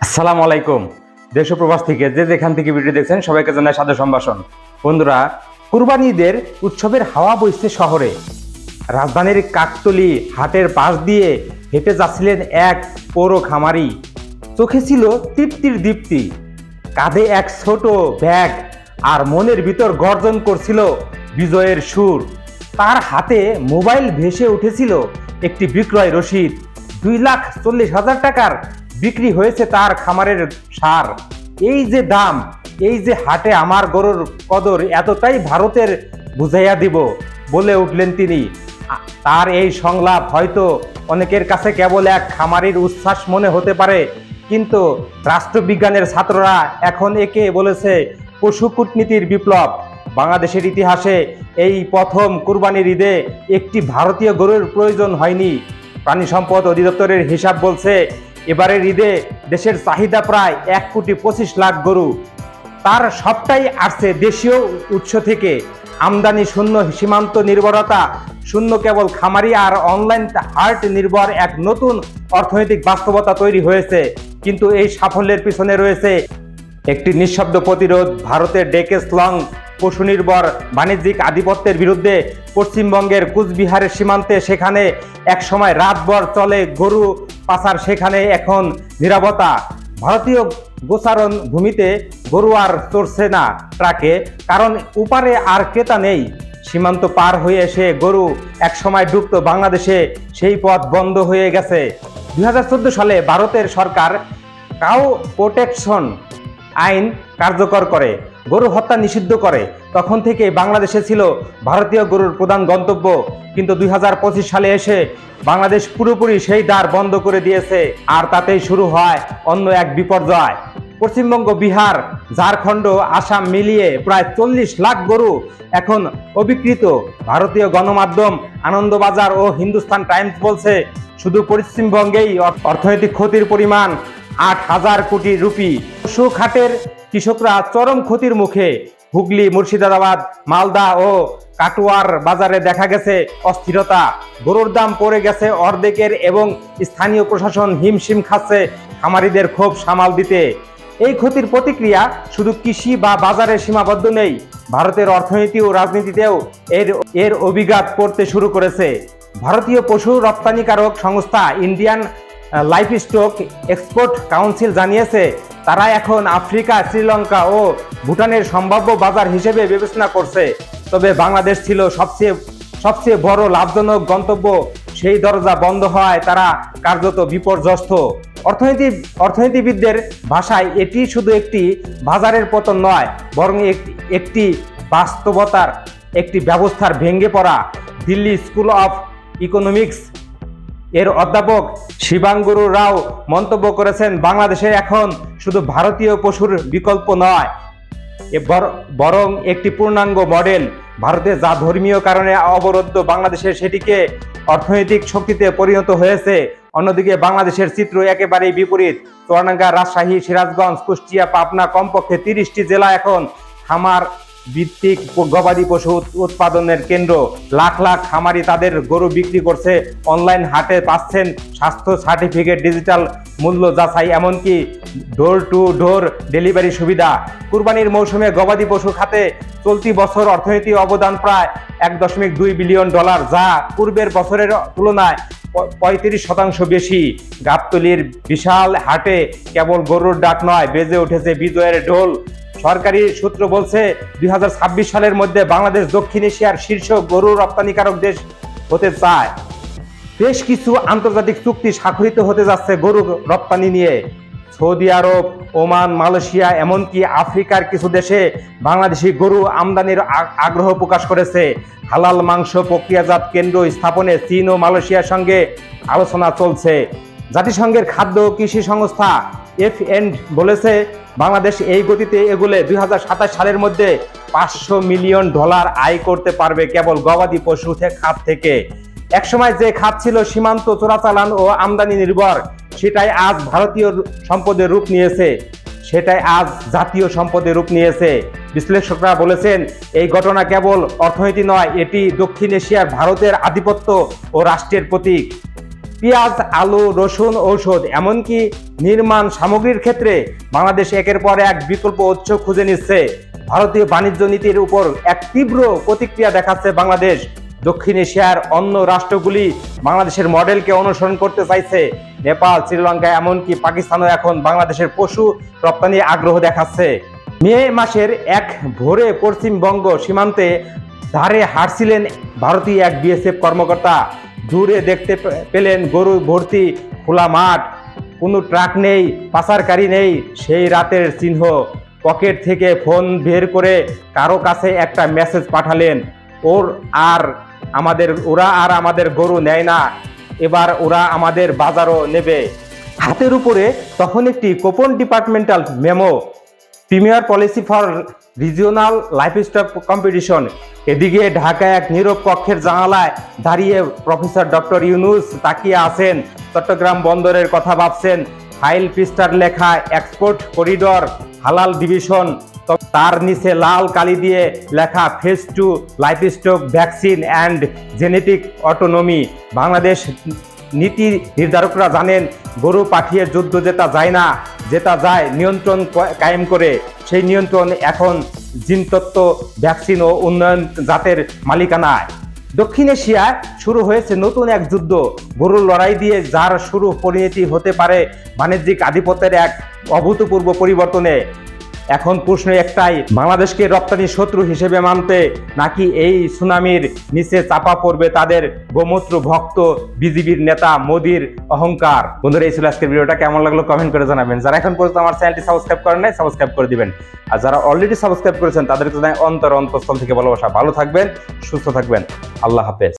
আসসালামু আলাইকুম। দেশ ও প্রবাস থেকে যে যেখান থেকে ভিডিও দেখছেন সবাইকে জানাই সাদর সম্ভাষণ। বন্ধুরা, কুরবানি ঈদের উৎসবের হাওয়া বইছে শহরে। রাজধানীর কাকতলী হাটের পাশ দিয়ে হেঁটে যাচ্ছিলেন এক পৌর খামারি। চোখে ছিল তৃপ্তির দীপ্তি, কাঁধে এক ছোট ব্যাগ, আর মনের ভিতর গর্জন করছিল বিজয়ের সুর। তার হাতে মোবাইল ভেসে উঠেছিল একটি বিক্রয় রসিদ। 2,40,000 টাকার বিক্রি হয়েছে তার খামারের সার। এই যে দাম, এই যে হাটে আমার গরুর কদর এতটাই ভারতের বুঝাইয়া দিব, বলে উঠলেন তিনি। তার এই সংলাপ হয়তো অনেকের কাছে কেবল এক খামারির উচ্ছ্বাস মনে হতে পারে, কিন্তু রাষ্ট্রবিজ্ঞানের ছাত্ররা এখন একে বলেছে পশু কূটনীতির বিপ্লব। বাংলাদেশের ইতিহাসে এই প্রথম কুরবানির ঈদে একটি ভারতীয় গরুর প্রয়োজন হয়নি। প্রাণী সম্পদ অধিদপ্তরের হিসাব বলছে এবারের ঈদে দেশের চাহিদা প্রায় 1,25,00,000 গরু। তার সবটাই আসছে দেশীয় উৎস থেকে। আমদানি শূন্য, সীমান্ত নির্ভরতা শূন্য, কেবল খামারি আর অনলাইন হাট নির্ভর এক নতুন অর্থনৈতিক বাস্তবতা তৈরি হয়েছে। কিন্তু এই সাফল্যের পিছনে রয়েছে একটি নিঃশব্দ প্রতিরোধ। ভারতের ডেকেসলং পশু নির্ভর বাণিজ্যিক আধিপত্যের বিরুদ্ধে পশ্চিমবঙ্গের কুচবিহারের সীমান্তে, সেখানে একসময় রাতভর চলে গরু পাচার, সেখানে এখন নীরবতা। ভারতীয় গোচারণ ভূমিতে গরু আর চড়ছে না ট্রাকে, কারণ উপারে আর ক্রেতা নেই। সীমান্ত পার হয়ে এসে গরু একসময় ঢুকতো বাংলাদেশে, সেই পথ বন্ধ হয়ে গেছে। 2014 সালে ভারতের সরকার কাউ প্রোটেকশন আইন কার্যকর করে গরু হত্যা নিষিদ্ধ করে। তখন থেকে বাংলাদেশে ছিল ভারতীয় গরুর প্রধান গন্তব্য। কিন্তু 2025 সালে এসে বাংলাদেশ পুরোপুরি সেই দ্বার বন্ধ করে দিয়েছে, আর তাতেই শুরু হয় অন্য এক বিপর্যয়। পশ্চিমবঙ্গ, বিহার, ঝাড়খণ্ড, আসাম মিলিয়ে প্রায় 40 লাখ গরু এখন অবিকৃত। ভারতীয় গণমাধ্যম আনন্দবাজার ও হিন্দুস্তান টাইমস বলছে শুধু পশ্চিমবঙ্গেই অর্থনৈতিক ক্ষতির পরিমাণ 8,000 কোটি রুপি। পশু খাতের কৃষকরা চরম ক্ষতির মুখে। হুগলি, মুর্শিদাবাদ, মালদা ও কাটোয়ার বাজারে দেখা গেছে অস্থিরতা। গরুর দাম পড়ে গেছে অর্ধেকের এবং স্থানীয় প্রশাসন হিমশিম খাচ্ছে খামারিদের ক্ষোভ সামাল দিতে। এই ক্ষতির প্রতিক্রিয়া শুধু কৃষি বা বাজারে সীমাবদ্ধ নেই, ভারতের অর্থনীতি ও রাজনীতিতেও এর অভিঘাত পড়তে শুরু করেছে। ভারতীয় পশু রপ্তানিকারক সংস্থা ইন্ডিয়ান লাইভস্টক এক্সপোর্ট কাউন্সিল জানিয়েছে, তারা এখন আফ্রিকা, শ্রীলঙ্কা ও ভুটানের সম্ভাব্য বাজার হিসেবে বিবেচনা করছে। তবে বাংলাদেশ ছিল সবচেয়ে বড় লাভজনক গন্তব্য। সেই দরজা বন্ধ হওয়ায় তারা কার্যত বিপর্যস্ত। অর্থনীতিবিদদের ভাষায় এটি শুধু একটি বাজারের পতন নয়, বরং একটি বাস্তবতার, একটি ব্যবস্থার ভেঙে পড়া। দিল্লি স্কুল অফ ইকোনমিক্স এর অধ্যাপক শিবাঙ্গুরু রাও মন্তব্য করেছেন, বাংলাদেশে এখন শুধু ভারতীয় পশুর বিকল্প নয়, বরং একটি পূর্ণাঙ্গ মডেল। ভারতে যা ধর্মীয় কারণে অবরুদ্ধ, বাংলাদেশে সেটিকে অর্থনৈতিক শক্তিতে পরিণত হয়েছে। অন্যদিকে বাংলাদেশের চিত্র একেবারেই বিপরীত। চুয়াডাঙ্গা, রাজশাহী, সিরাজগঞ্জ, কুষ্টিয়া, পাবনা, কমপক্ষে 30টি জেলা এখন খামার ভিত্তিক গবাদি পশু উৎপাদনের কেন্দ্র। লাখ লাখ খামারি তাদের গরু বিক্রি করছে অনলাইন হাটে, পাচ্ছেন স্বাস্থ্য সার্টিফিকেট, ডিজিটাল মূল্য যাচাই, এমনকি ডোর টু ডোর ডেলিভারি সুবিধা। কুরবানির মৌসুমে গবাদি পশু খাতে চলতি বছর অর্থনীতি অবদান প্রায় $1.2 বিলিয়ন, যা পূর্বের বছরের তুলনায় 35% বেশি। গাবতলীর বিশাল হাটে কেবল গরুর ডাক নয়, বেজে উঠেছে বিজয়ের ঢোল। সরকারি সূত্র বলছে 2026 সালের মধ্যে বাংলাদেশ দক্ষিণ এশিয়ার শীর্ষ গরু রপ্তানিকারক দেশ হতে চায়। বেশ কিছু আন্তর্জাতিক চুক্তি স্বাক্ষরিত হতে যাচ্ছে গরু রপ্তানি নিয়ে। সৌদি আরব, ওমান, মালয়েশিয়া, এমনকি আফ্রিকার কিছু দেশে বাংলাদেশি গরু আমদানির আগ্রহ প্রকাশ করেছে। হালাল মাংস প্রক্রিয়াজাত কেন্দ্র স্থাপনে চীন ও মালয়েশিয়ার সঙ্গে আলোচনা চলছে। জাতিসংঘের খাদ্য ও কৃষি সংস্থা FN বলেছে, বাংলাদেশ এই গতিতে এগুলে 2027 সালের মধ্যে $500 মিলিয়ন আয় করতে পারবে কেবল গবাদি পশু খাত থেকে। একসময় যে খাত ছিল সীমান্ত চোরাচালান ও আমদানি নির্ভর, সেটাই আজ ভারতীয় সম্পদের রূপ নিয়েছে, সেটাই আজ জাতীয় সম্পদের রূপ নিয়েছে। বিশ্লেষকরা বলেছেন, এই ঘটনা কেবল অর্থনীতি নয়, এটি দক্ষিণ এশিয়ার ভারতের আধিপত্য ও রাষ্ট্রের প্রতীক। পেঁয়াজ, আলু, রসুন, ঔষধ, এমনকি নির্মাণ সামগ্রীর ক্ষেত্রে বাংলাদেশ একের পর এক বিকল্প উৎস খুঁজে নিচ্ছে। ভারতীয় বাণিজ্য নীতির উপর এক তীব্র প্রতিক্রিয়া দেখাচ্ছে বাংলাদেশ। দক্ষিণ এশিয়ার অন্য রাষ্ট্রগুলি বাংলাদেশের মডেলকে অনুসরণ করতে চাইছে। নেপাল, শ্রীলঙ্কা, এমনকি পাকিস্তানও এখন বাংলাদেশের পশু রপ্তানি আগ্রহ দেখাচ্ছে। মে মাসের এক ভোরে পশ্চিমবঙ্গ সীমান্তে ধারে হাঁটছিলেন ভারতীয় এক বিএসএফ কর্মকর্তা। দূরে দেখতে পেলেন গরু ভর্তি খোলা মাঠ, কোনো ট্রাক নেই, পাচারকারী নেই। সেই রাতের চিহ্ন। পকেট থেকে ফোন বের করে কারো কাছে একটা মেসেজ পাঠালেন, ওরা আর আমাদের গরু নেয় না, এবার ওরা আমাদের বাজারও নেবে। হাতের উপরে তখন একটি coupon departmental memo, premier policy for regional livestock competition. এদিকে ঢাকায় এক নীরব কক্ষের জানালায় দাঁড়িয়ে প্রফেসর ডক্টর ইউনূস তাকিয়ে আছেন। চট্টগ্রাম বন্দরের কথা ভাবছেন। ফাইল পৃষ্ঠার লেখা এক্সপোর্ট করিডর, হালাল ডিভিশন, তার নিচে লাল কালি দিয়ে লেখা phase 2 livestock vaccine and genetic autonomy. Bangladesh নীতি নির্ধারকরা জানেন, গরু পাঠিয়ে যুদ্ধ জেতা যায় না, জেতা যায় নিয়ন্ত্রণ কায়েম করে। সেই নিয়ন্ত্রণ এখন জিনতত্ত্ব, ভ্যাকসিন ও উন্নয়ন জাতের মালিকানায়। দক্ষিণ এশিয়ায় শুরু হয়েছে নতুন এক যুদ্ধ। গরুর লড়াই দিয়ে যার শুরু পরিণতি হতে পারে বাণিজ্যিক আধিপত্যের এক অভূতপূর্ব পরিবর্তনে। এখন প্রশ্ন একটাই, বাংলাদেশকে রপ্তানি শত্রু হিসেবে মানতে, নাকি এই সুনামির নিচে চাপা পড়বে তাদের গোমূত্র ভক্ত বিজেপির নেতা মোদির অহংকার? বন্ধুরা, এই ছিল আজকের ভিডিওটা। কেমন লাগলো কমেন্ট করে জানাবেন। যারা এখন পর্যন্ত আমার চ্যানেলটি সাবস্ক্রাইব করেন নাই, সাবস্ক্রাইব করে দিবেন। আর যারা অলরেডি সাবস্ক্রাইব করেছেন তাদেরকে জানাই অন্তরস্থল থেকে ভালোবাসা। ভালো থাকবেন, সুস্থ থাকবেন। আল্লাহ হাফেজ।